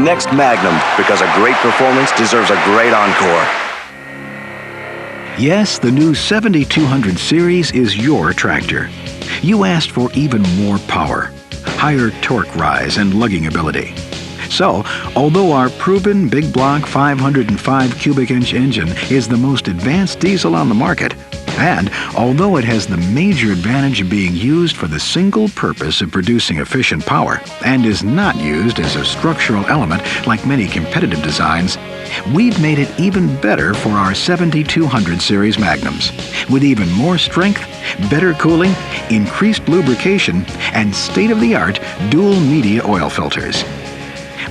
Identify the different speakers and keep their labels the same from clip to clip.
Speaker 1: next Magnum, because a great performance deserves a great encore.
Speaker 2: Yes, the new 7200 series is your tractor. You asked for even more power, higher torque rise, and lugging ability. So, although our proven big block 505 cubic inch engine is the most advanced diesel on the market, and although it has the major advantage of being used for the single purpose of producing efficient power and is not used as a structural element like many competitive designs, we've made it even better for our 7200 Series Magnums, with even more strength, better cooling, increased lubrication, and state-of-the-art dual media oil filters.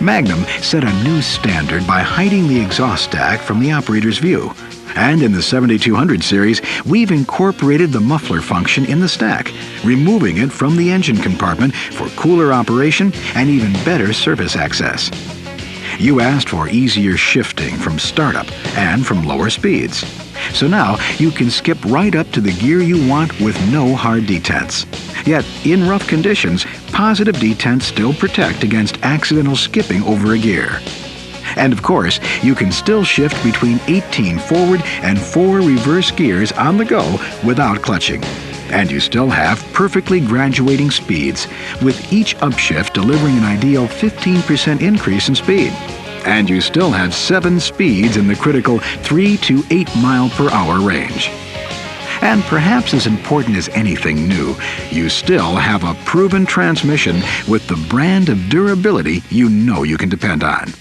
Speaker 2: Magnum set a new standard by hiding the exhaust stack from the operator's view. And in the 7200 series, we've incorporated the muffler function in the stack, removing it from the engine compartment for cooler operation and even better service access. You asked for easier shifting from startup and from lower speeds. So now you can skip right up to the gear you want with no hard detents. Yet, in rough conditions, positive detents still protect against accidental skipping over a gear. And of course, you can still shift between 18 forward and 4 reverse gears on the go without clutching. And you still have perfectly graduating speeds, with each upshift delivering an ideal 15% increase in speed. And you still have 7 speeds in the critical 3 to 8 mile per hour range. And perhaps as important as anything new, you still have a proven transmission with the brand of durability you know you can depend on.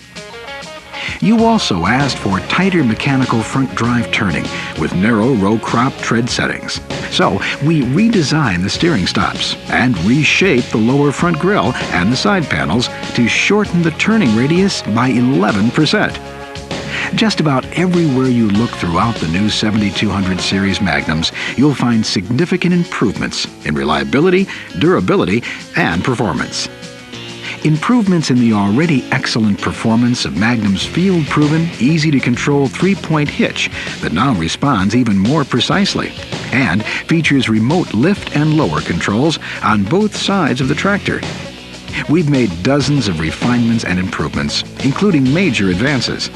Speaker 2: You also asked for tighter mechanical front drive turning with narrow row crop tread settings. So we redesigned the steering stops and reshaped the lower front grille and the side panels to shorten the turning radius by 11%. Just about everywhere you look throughout the new 7200 Series Magnums, you'll find significant improvements in reliability, durability, and performance. Improvements in the already excellent performance of Magnum's field-proven, easy-to-control 3-point hitch that now responds even more precisely and features remote lift and lower controls on both sides of the tractor. We've made dozens of refinements and improvements, including major advances.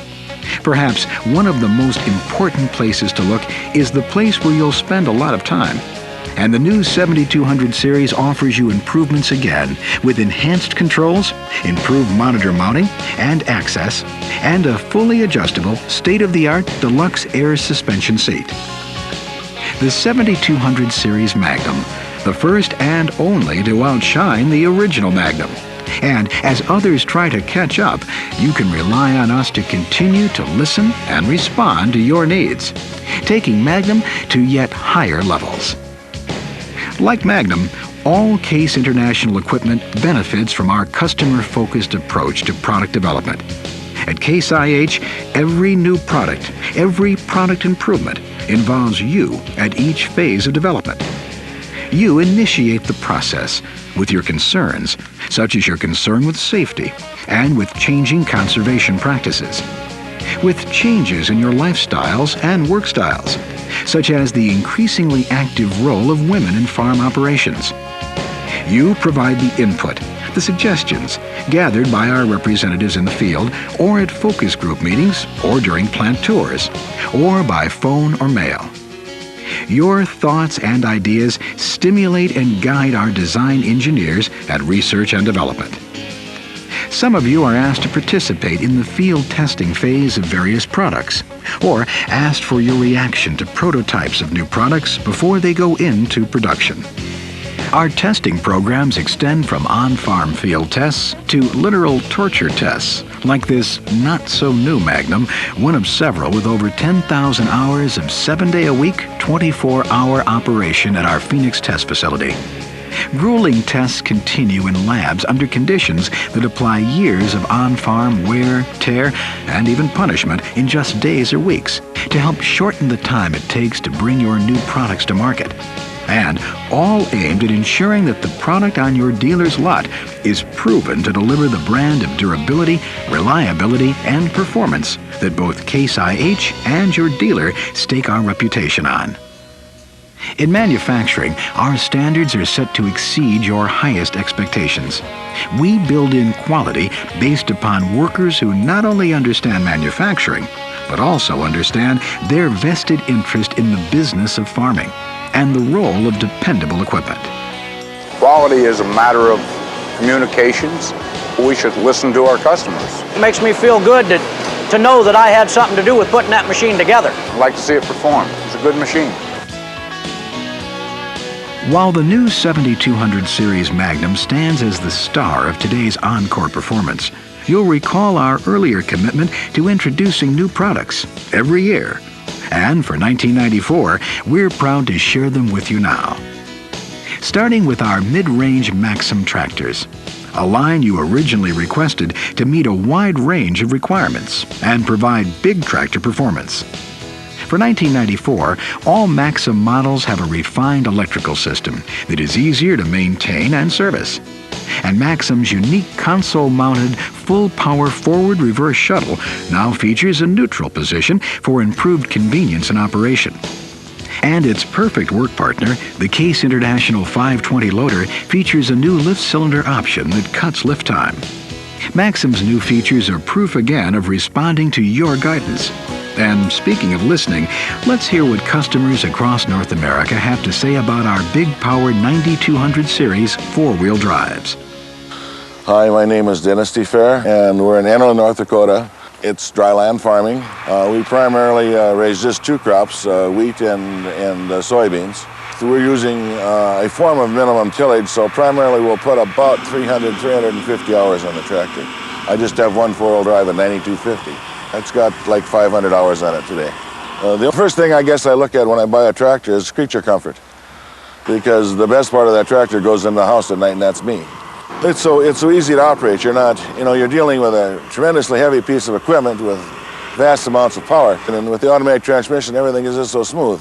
Speaker 2: Perhaps one of the most important places to look is the place where you'll spend a lot of time. And the new 7200 series offers you improvements again with enhanced controls, improved monitor mounting and access, and a fully adjustable, state-of-the-art deluxe air suspension seat. The 7200 Series Magnum, the first and only to outshine the original Magnum. And as others try to catch up, you can rely on us to continue to listen and respond to your needs, taking Magnum to yet higher levels. Like Magnum, all Case International equipment benefits from our customer-focused approach to product development. At Case IH, every new product, every product improvement involves you at each phase of development. You initiate the process with your concerns, such as your concern with safety and with changing conservation practices, with changes in your lifestyles and work styles, such as the increasingly active role of women in farm operations. You provide the input, the suggestions, gathered by our representatives in the field or at focus group meetings or during plant tours, or by phone or mail. Your thoughts and ideas stimulate and guide our design engineers at research and development. Some of you are asked to participate in the field testing phase of various products, or asked for your reaction to prototypes of new products before they go into production. Our testing programs extend from on-farm field tests to literal torture tests, like this not-so-new Magnum, one of several with over 10,000 hours of 7-day-a-week, 24-hour operation at our Phoenix test facility. Grueling tests continue in labs under conditions that apply years of on-farm wear, tear, and even punishment in just days or weeks to help shorten the time it takes to bring your new products to market. And all aimed at ensuring that the product on your dealer's lot is proven to deliver the brand of durability, reliability, and performance that both Case IH and your dealer stake our reputation on. In manufacturing, our standards are set to exceed your highest expectations. We build in quality based upon workers who not only understand manufacturing, but also understand their vested interest in the business of farming and the role of dependable equipment.
Speaker 3: Quality is a matter of communications. We should listen to our customers.
Speaker 4: It makes me feel good to know that I had something to do with putting that machine together.
Speaker 3: I'd like to see it perform. It's a good machine.
Speaker 2: While the new 7200 Series Magnum stands as the star of today's encore performance, you'll recall our earlier commitment to introducing new products every year. And for 1994, we're proud to share them with you now. Starting with our mid-range Maxxum tractors, a line you originally requested to meet a wide range of requirements and provide big tractor performance. For 1994, all Maxxum models have a refined electrical system that is easier to maintain and service. And Maxxum's unique console-mounted full-power forward-reverse shuttle now features a neutral position for improved convenience in operation. And its perfect work partner, the Case International 520 loader, features a new lift cylinder option that cuts lift time. Maxxum's new features are proof again of responding to your guidance. And speaking of listening, let's hear what customers across North America have to say about our big power 9200 series four-wheel drives.
Speaker 5: Hi, my name is Dennis Fair, and we're in Enlow, North Dakota. It's dryland farming. We primarily raise just two crops, wheat and soybeans. So we're using a form of minimum tillage, so primarily we'll put about 350 hours on the tractor. I just have one four-wheel drive, a 9250. It's got like 500 hours on it today. The first thing I guess I look at when I buy a tractor is creature comfort, because the best part of that tractor goes in the house at night, and that's me. It's so easy to operate. You're not, you're dealing with a tremendously heavy piece of equipment with vast amounts of power. And with the automatic transmission, everything is just so smooth.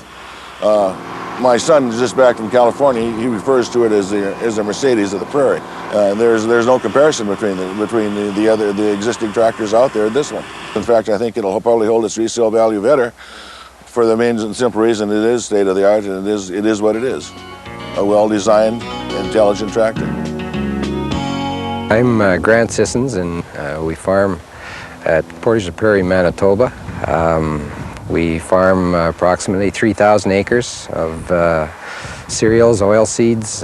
Speaker 5: My son is just back from California. He refers to it as the Mercedes of the prairie. There's no comparison between the existing tractors out there and this one. In fact, I think it'll probably hold its resale value better for the main and simple reason it is state of the art, and it is what it is. A well-designed, intelligent tractor.
Speaker 6: I'm Grant Sissons, and we farm at Portage la Prairie, Manitoba. We farm approximately 3,000 acres of cereals, oilseeds,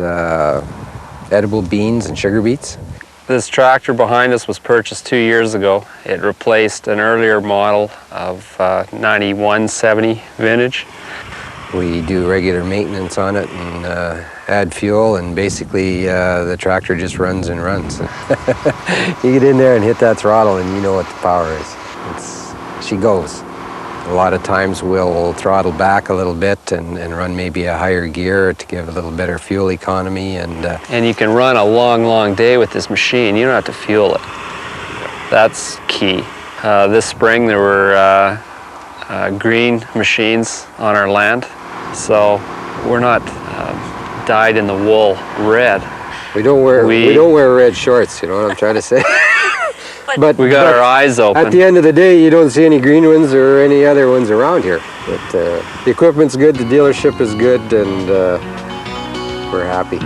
Speaker 6: edible beans, and sugar beets.
Speaker 7: This tractor behind us was purchased 2 years ago. It replaced an earlier model of 9170 vintage.
Speaker 6: We do regular maintenance on it and add fuel, and basically the tractor just runs and runs. You get in there and hit that throttle and you know what the power is. She goes. A lot of times we'll throttle back a little bit and run maybe a higher gear to give a little better fuel economy.
Speaker 7: And you can run a long, long day with this machine. You don't have to fuel it. That's key. This spring there were green machines on our land, so we're not dyed in the wool red.
Speaker 6: We don't wear red shorts, you know what I'm trying to say?
Speaker 7: But we got our eyes open.
Speaker 6: At the end of the day, you don't see any green ones or any other ones around here. But the equipment's good, the dealership is good, and we're happy.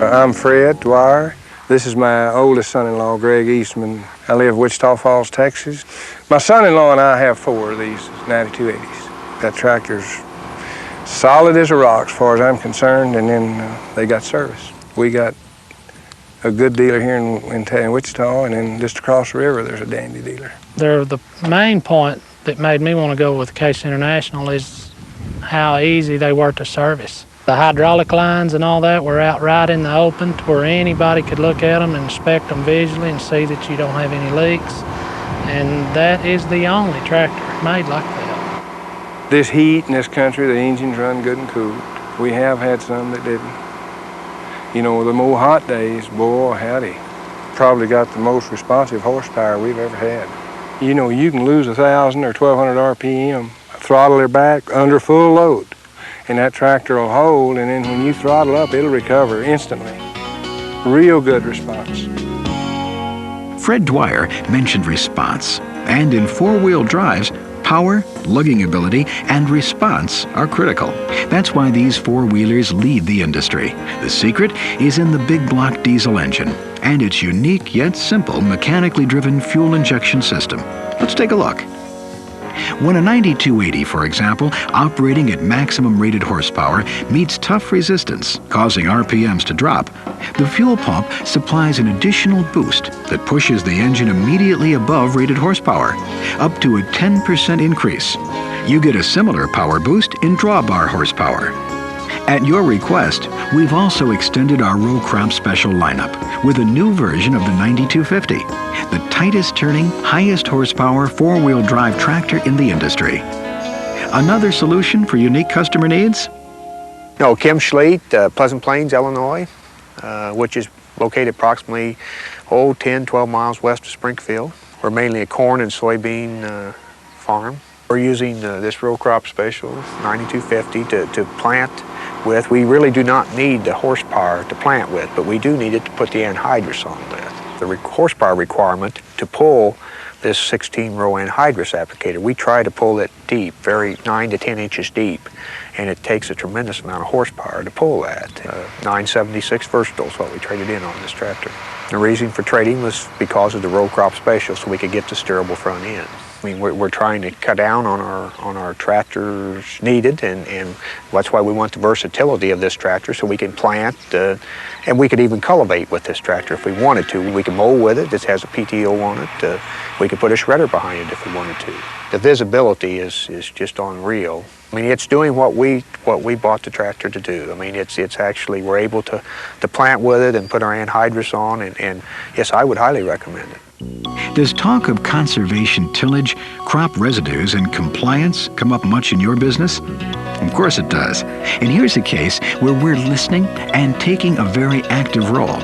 Speaker 8: I'm Fred Dwyer. This is my oldest son-in-law, Greg Eastman. I live in Wichita Falls, Texas. My son-in-law and I have 4 of these 9280s. That tractor's solid as a rock as far as I'm concerned, and then they got service. We got a good dealer here in Wichita, and then just across the river there's a dandy dealer.
Speaker 9: The main point that made me want to go with Case International is how easy they were to service. The hydraulic lines and all that were out right in the open to where anybody could look at them and inspect them visually and see that you don't have any leaks. And that is the only tractor made like that.
Speaker 8: This heat in this country, the engines run good and cool. We have had some that didn't. You know, the more hot days, boy, howdy. Probably got the most responsive horsepower we've ever had. You know, you can lose 1,000 or 1,200 RPM, throttle her back under full load, and that tractor will hold, and then when you throttle up, it'll recover instantly. Real good response.
Speaker 2: Fred Dwyer mentioned response, and in four-wheel drives, Power, lugging ability, and response are critical. That's why these four-wheelers lead the industry. The secret is in the big block diesel engine and its unique yet simple mechanically driven fuel injection system. Let's take a look. When a 9280, for example, operating at maximum rated horsepower meets tough resistance, causing RPMs to drop, the fuel pump supplies an additional boost that pushes the engine immediately above rated horsepower, up to a 10% increase. You get a similar power boost in drawbar horsepower. At your request, we've also extended our row crop special lineup with a new version of the 9250, the tightest turning, highest horsepower four-wheel drive tractor in the industry. Another solution for unique customer needs?
Speaker 10: No, Kim Schleet, Pleasant Plains, Illinois, which is located approximately 10, 12 miles west of Springfield. We're mainly a corn and soybean farm. We're using this row crop special 9250 to plant with. We really do not need the horsepower to plant with, but we do need it to put the anhydrous on with. The horsepower requirement to pull this 16-row anhydrous applicator, we try to pull it deep, 9 to 10 inches deep, and it takes a tremendous amount of horsepower to pull that. 976 Versatile is what we traded in on this tractor. The reason for trading was because of the row crop special, so we could get the steerable front end. I mean, we're trying to cut down on our tractors needed, and that's why we want the versatility of this tractor, so we can plant, and we could even cultivate with this tractor if we wanted to. We can mow with it. This has a PTO on it. We could put a shredder behind it if we wanted to. The visibility is just unreal. I mean, it's doing what we bought the tractor to do. I mean, it's actually, we're able to plant with it and put our anhydrous on, and yes, I would highly recommend it.
Speaker 2: Does talk of conservation tillage, crop residues, and compliance come up much in your business? Of course it does. And here's a case where we're listening and taking a very active role.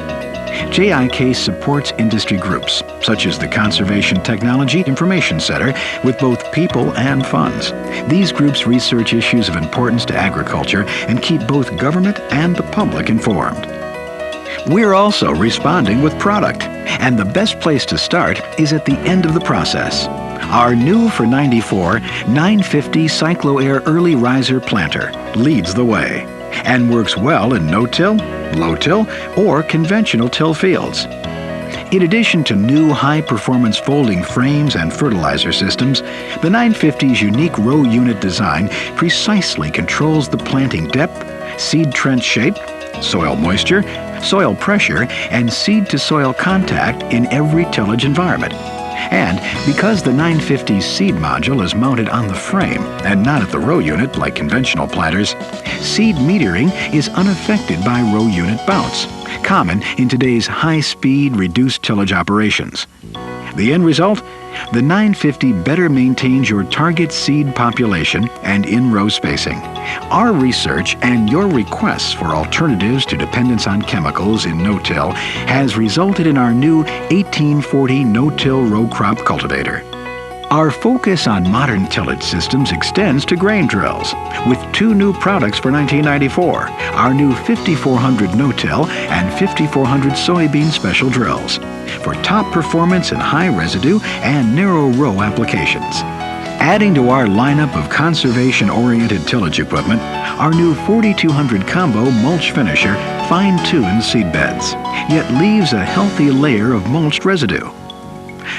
Speaker 2: JIK supports industry groups, such as the Conservation Technology Information Center, with both people and funds. These groups research issues of importance to agriculture and keep both government and the public informed. We're also responding with product, and the best place to start is at the end of the process. Our new for 94 950 Cyclo-Air Early Riser Planter leads the way and works well in no-till, low-till, or conventional till fields. In addition to new high-performance folding frames and fertilizer systems, the 950's unique row unit design precisely controls the planting depth, seed trench shape, soil moisture, soil pressure, and seed-to-soil contact in every tillage environment. And because the 950's seed module is mounted on the frame and not at the row unit like conventional planters, seed metering is unaffected by row unit bounce, common in today's high-speed reduced tillage operations. The end result? The 950 better maintains your target seed population and in-row spacing. Our research and your requests for alternatives to dependence on chemicals in no-till has resulted in our new 1840 no-till row crop cultivator. Our focus on modern tillage systems extends to grain drills, with two new products for 1994, our new 5400 no-till and 5400 soybean special drills, for top performance in high residue and narrow row applications. Adding to our lineup of conservation-oriented tillage equipment, our new 4200 combo mulch finisher fine-tunes seed beds, yet leaves a healthy layer of mulched residue.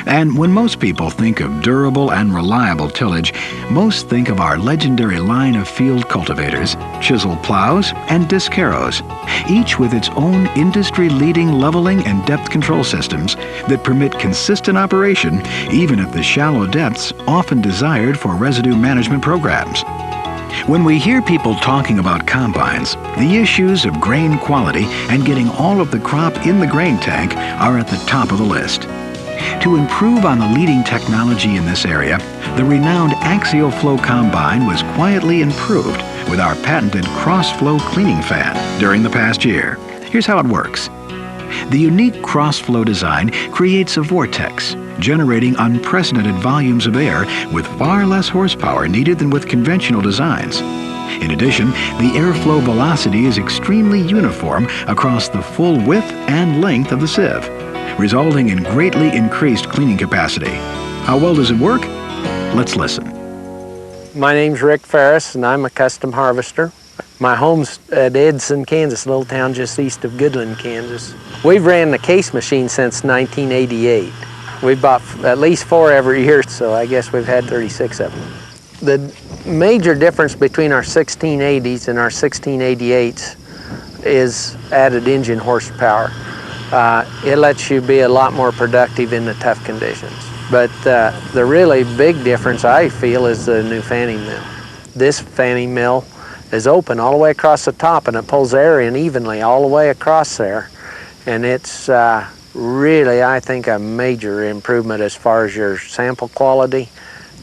Speaker 2: And when most people think of durable and reliable tillage, most think of our legendary line of field cultivators, chisel plows, and disc harrows, each with its own industry-leading leveling and depth control systems that permit consistent operation even at the shallow depths often desired for residue management programs. When we hear people talking about combines, the issues of grain quality and getting all of the crop in the grain tank are at the top of the list. To improve on the leading technology in this area, the renowned Axial-Flow combine was quietly improved with our patented cross-flow cleaning fan during the past year. Here's how it works. The unique cross-flow design creates a vortex, generating unprecedented volumes of air with far less horsepower needed than with conventional designs. In addition, the airflow velocity is extremely uniform across the full width and length of the sieve, resulting in greatly increased cleaning capacity. How well does it work? Let's listen.
Speaker 11: My name's Rick Ferris, and I'm a custom harvester. My home's at Edson, Kansas, a little town just east of Goodland, Kansas. We've ran the case machine since 1988. We've bought at least 4 every year, so I guess we've had 36 of them. The major difference between our 1680s and our 1688s is added engine horsepower. It lets you be a lot more productive in the tough conditions. But the really big difference, I feel, is the new fanning mill. This fanning mill is open all the way across the top, and it pulls air in evenly all the way across there. And it's really, I think, a major improvement as far as your sample quality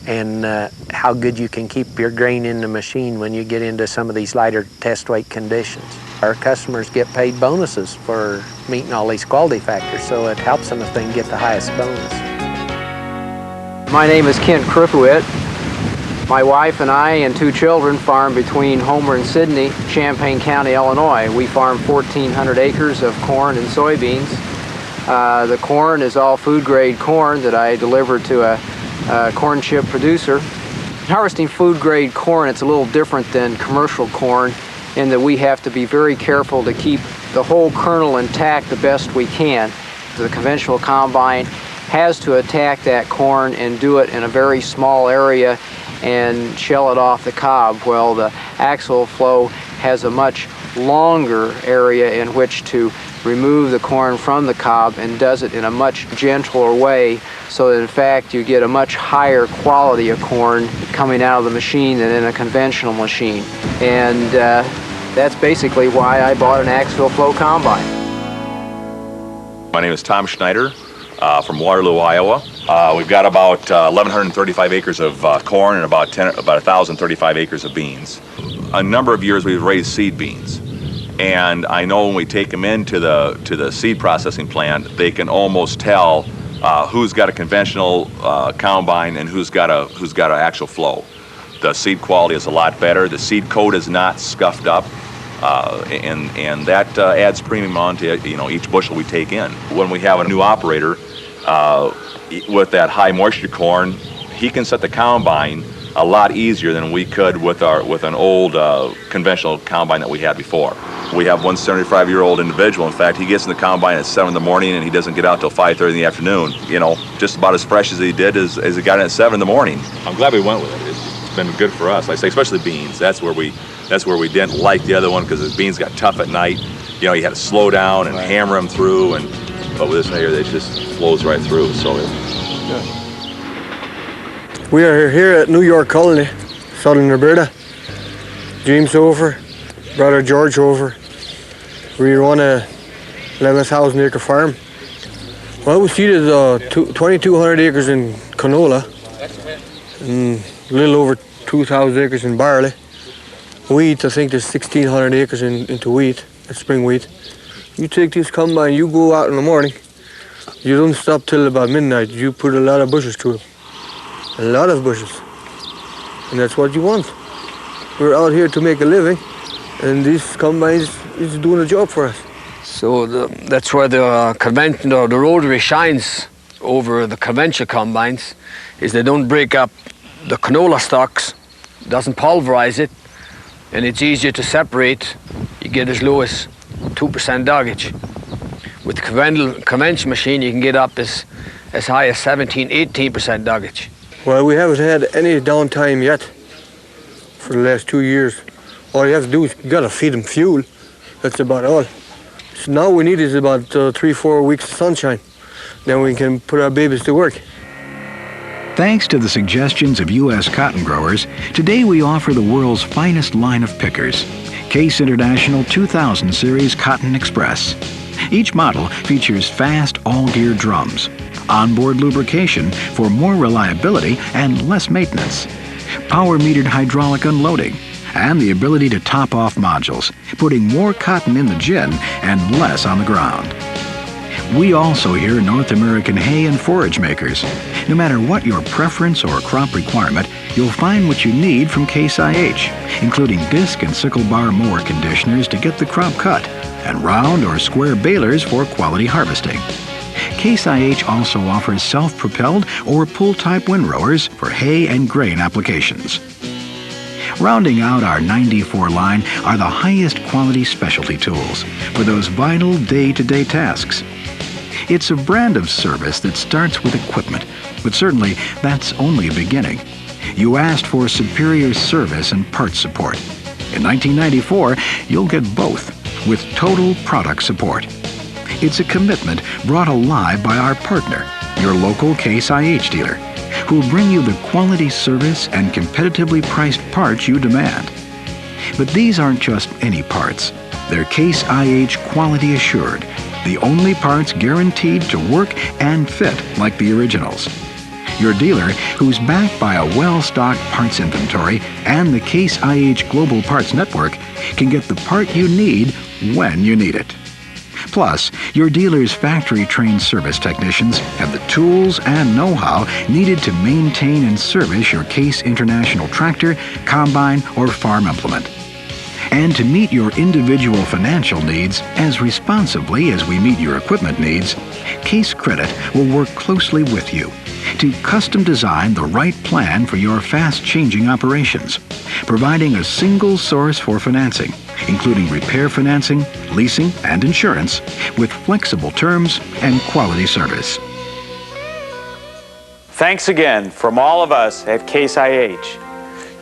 Speaker 11: and how good you can keep your grain in the machine when you get into some of these lighter test weight conditions. Our customers get paid bonuses for meeting all these quality factors, so it helps them if they can get the highest bonus.
Speaker 4: My name is Kent Crookowit. My wife and I and 2 children farm between Homer and Sidney, Champaign County, Illinois. We farm 1,400 acres of corn and soybeans. The corn is all food-grade corn that I deliver to a corn chip producer. Harvesting food-grade corn, it's a little different than commercial corn in that we have to be very careful to keep the whole kernel intact the best we can. The conventional combine has to attack that corn and do it in a very small area and shell it off the cob, while the Axial-Flow has a much longer area in which to remove the corn from the cob and does it in a much gentler way, so that in fact you get a much higher quality of corn coming out of the machine than in a conventional machine. And that's basically why I bought an Axial-Flow combine.
Speaker 12: My name is Tom Schneider from Waterloo, Iowa. We've got about 1,135 acres of corn and about 1,035 acres of beans. A number of years we've raised seed beans. And I know when we take them into the seed processing plant, they can almost tell who's got a conventional combine and who's got an Axial-Flow. The seed quality is a lot better. The seed coat is not scuffed up, and that adds premium onto each bushel we take in. When we have a new operator with that high moisture corn, he can set the combine a lot easier than we could with an old conventional combine that we had before. We have one 75-year-old individual. In fact, he gets in the combine at 7 in the morning and he doesn't get out till 5:30 in the afternoon. Just about as fresh as he did as he got in at 7 in the morning. I'm glad we went with it. It's been good for us. Like I say, especially beans. That's where we didn't like the other one, because the beans got tough at night. You had to slow down and hammer them through, but with this one here, it just flows right through. So.
Speaker 8: We are here at New York Colony, southern Alberta. James Hofer, brother George Hofer. We run a 11,000 acre farm. Well, we seeded 2,200 acres in canola and a little over 2,000 acres in barley. Wheat, I think there's 1,600 acres into wheat, that's spring wheat. You take this combine, you go out in the morning, you don't stop till about midnight. You put a lot of bushels to it. A lot of bushels. And that's what you want. We're out here to make a living, and this combine is doing a job for us.
Speaker 13: So that's where the convention or the rotary shines over the conventional combines, is they don't break up the canola stalks, doesn't pulverize it, and it's easier to separate. You get as low as 2% doggage. With the conventional machine, you can get up as high as 17, 18% doggage.
Speaker 8: Well, we haven't had any downtime yet for the last 2 years. All you have to do is you gotta feed them fuel. That's about all. So now we need is about 3-4 weeks of sunshine. Then we can put our babies to work.
Speaker 2: Thanks to the suggestions of U.S. cotton growers, today we offer the world's finest line of pickers, Case International 2000 Series Cotton Express. Each model features fast all-gear drums, onboard lubrication for more reliability and less maintenance, power-metered hydraulic unloading, and the ability to top off modules, putting more cotton in the gin and less on the ground. We also hear North American hay and forage makers. No matter what your preference or crop requirement, you'll find what you need from Case IH, including disc and sickle bar mower conditioners to get the crop cut, and round or square balers for quality harvesting. Case IH also offers self-propelled or pull-type windrowers for hay and grain applications. Rounding out our 94 line are the highest quality specialty tools for those vital day-to-day tasks. It's a brand of service that starts with equipment, but certainly that's only a beginning. You asked for superior service and parts support. In 1994, you'll get both with total product support. It's a commitment brought alive by our partner, your local Case IH dealer, who will bring you the quality service and competitively priced parts you demand. But these aren't just any parts. They're Case IH Quality Assured, the only parts guaranteed to work and fit like the originals. Your dealer, who's backed by a well-stocked parts inventory and the Case IH Global Parts Network, can get the part you need when you need it. Plus, your dealer's factory-trained service technicians have the tools and know-how needed to maintain and service your Case International tractor, combine, or farm implement. And to meet your individual financial needs as responsibly as we meet your equipment needs, Case Credit will work closely with you to custom design the right plan for your fast-changing operations, providing a single source for financing, including repair financing, leasing, and insurance, with flexible terms and quality service.
Speaker 14: Thanks again from all of us at Case IH.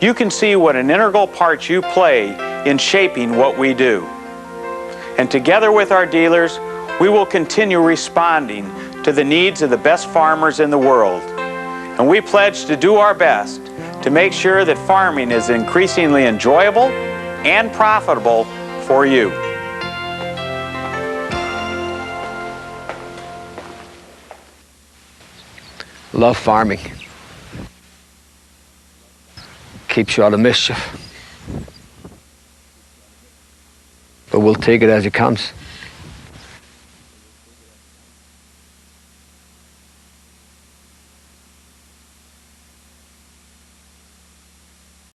Speaker 14: You can see what an integral part you play in shaping what we do. And together with our dealers, we will continue responding to the needs of the best farmers in the world. And we pledge to do our best to make sure that farming is increasingly enjoyable and profitable for you.
Speaker 13: Love farming. Keeps you out of mischief. But we'll take it as it comes.